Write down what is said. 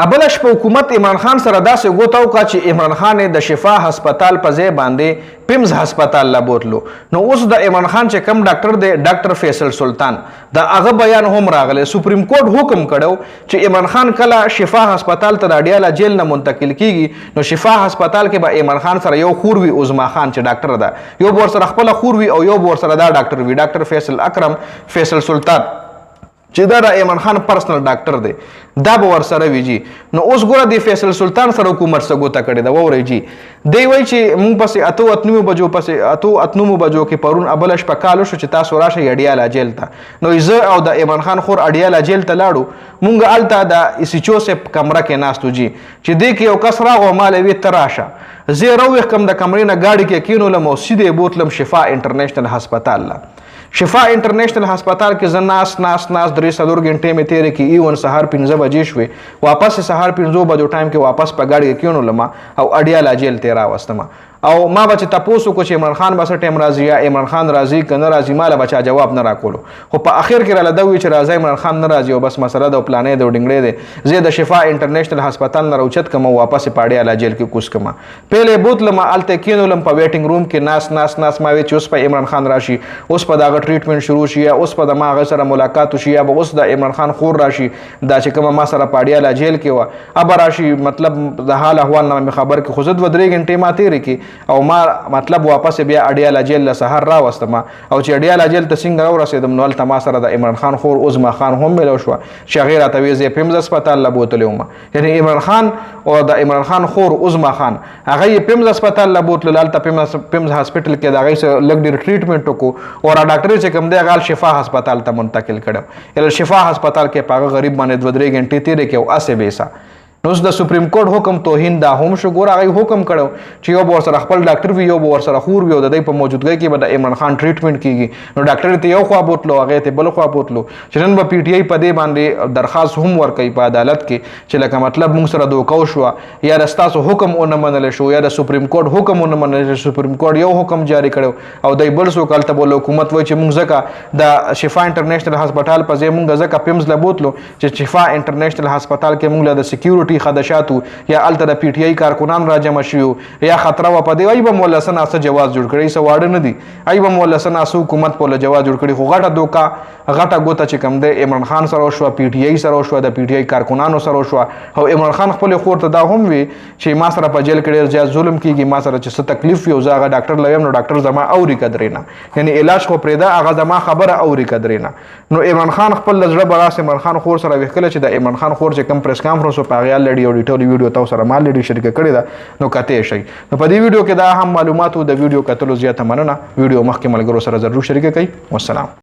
ابل شپه حکومت عمران خان سره داسې غوتاو کا چې عمران خان د شفا هسپتال په ځای باندې پیمز هسپتال لا بوتلو. نو اوس د عمران خان چې کم ډاکټر دی ډاکټر فیصل سلطان د هغه بیان هم راغلی. سپریم کورټ حکم کړو چې عمران خان کله شفا هسپتال ته د اډیاله جیل نه منتقل کیږي نو شفا هسپتال کې به عمران خان سره یو خور وي عظما خان چې ډاکټر ده، یو ور سره خپل خور وي او یو ور سره دا ډاکټر وي ډاکټر فیصل اکرم فیصل سلطان چې دا د عمران خان پرسنل ډاکټر دی دا به ورسره وي جی. نو اوس ګوره د فیصل سلطان سره حکومت څه ګوته کړې ده وورئ جی. دی وایي چې موږ پسې اتو بجو کې پرون ابله شپه کال وشو چې تاسو راشئ اډیاله جیل ته. نو زه او د عمران خان خور اډیاله جیل ته لاړو. مونږ هلته د ایسیچو صاحب کمره کې ناستو جی چې دی کې یو کس راغو ما له وی ته راشه. زه راویښ کم د کمرې نه ګاډي کې کینولم او سیدې بوتلم شفا انټرنیشنل هسپتال له. شفا انټرنیشنل هسپتال کې زه ناست 3-4 غنټې مې تېرې کړې. ایون سهار 5 بجې شوې، واپس سهار 5 بجو ټایم کې واپس په ګاډي کې کینولم او اډیاله جیل ته راوستم. او ما به چې تپوس وکړو چې عمران خان به څه ټایم راځي یا عمران خان راځي که نه راځي، ما له به چا جواب نه راکولو. خو په اخر کې راله ده ووایي چې راځه عمران خان نه راځي او بس مسله ده او پلانې ده او ډنګړې دی. زه د شفا انټرنیشنل هسپتال نه راوچت کړم او واپس یې په اډیاله جیل کې کوز کړم. پهلې بوتلم هلته کینولم په ویټینګ روم کې ناست ما وی چې اوس په عمران خان راشي، اوس په د هغه ټریټمنټ شروع شي یا اوس په د ما هغه سره ملاقات وشي یا به اوس د عمران خان خور راشي دا چې کومه ما سره په اډیاله جیل کې وه ابه راشي. مطلب د حال احوال نه مې خبر کړي. خو زه 2-3 غنټې ما تېرې کړي او ما مطلب واپس بیا اډیاله جیل له سهار راوستم. او چې اډیاله جیل ته څنګه راورسېدم نو هلته ما سره د عمران خان خور عظما خان هم میلاو شوه چې هغې راته ویې زه یې پیمز هسپتال له بوتلی وم. یعنې عمران خان او د عمران خان خور عظما خان هغه یې پیمز هسپتال له بوتلل. هلته پیمز هاسپټل کې د هغې سره لږ ډېر ټریټمنټ وکړو او را ډاکټر چې کوم دی هغه شفا هسپتال ته منتقل کړو. شفا هسپتال کې په هغه غریب باندې 2-3 غنټې تېرې کړې او هسې بیسه. نو اوس د سپریم کورټ حکم توهین دا هم شو. ګوره هغې حکم کړو چې یو به ورسره خپل ډاکټر وي یو به ورسره خور وي او د دوی په موجودګۍ کې به د عمران خان ټریټمنټ کیږي. نو ډاکټر ته یو خوا بوتلو هغې ته بل خوا بوتلو چې نن به پی ټي آی په دې باندې درخواست هم ورکوي په عدالت کې چې لکه مطلب موږ سره دوکه وشوه یا د ستاسو حکم ونه منلی شو یا د سپریم کورټ حکم ونه منلی شو. سپریم کورټ یو حکم جاری کړو او دی بل څوک هلته بوله حکومت وایي چې موږ ځکه د شفا انټرنیشنل هسپتال په ځای موږ ځکه پیمز له بوتلو چې شفا انټرنیشنل هسپتال کې موږ له د سکیورټي خدشاتو یا الته د پی ټي آی کارکنان را جمع شوي یا خطره وه په دې ای به مولا څه ناسه جواز جوړ کړی څه واړه نه دي ای به مولا څه ناسه حکومت په له جواز جوړ کړي. خو غټه دوکه غټه ګوته چې کوم دی عمران خان سره وشوه، پی ټي آی سره وشوه، د پی ټي آی کارکنانو سره وشوه. او عمران خان خپلې خور ته دا هم وي چې ما سره په جیل کې ډېر زیات ظلم کېږي، ما سره چې څه تکلیف وي او زه هغه ډاکټر له یم نو ډاکټر زما اوري قدرې نه، یعنې علاج خو پرېږده هغه زما خبره اوري قدرې نه. نو عمران خان خپل له زړه براس عمران خان خور سره ویښکله چې د عمران خان خور چې کوم پریس کانفرنس و په هغې الریډي او ډیټول ویډیو تاسو سره ما الریډي شریکه کړې ده نو کتې شئ. نو په دې ویډیو کې دا هم معلومات و. د ویډیو کتلو زیاته مننه. ویډیو مخکې ملګرو سره ضرور شریکه کړئ. والسلام.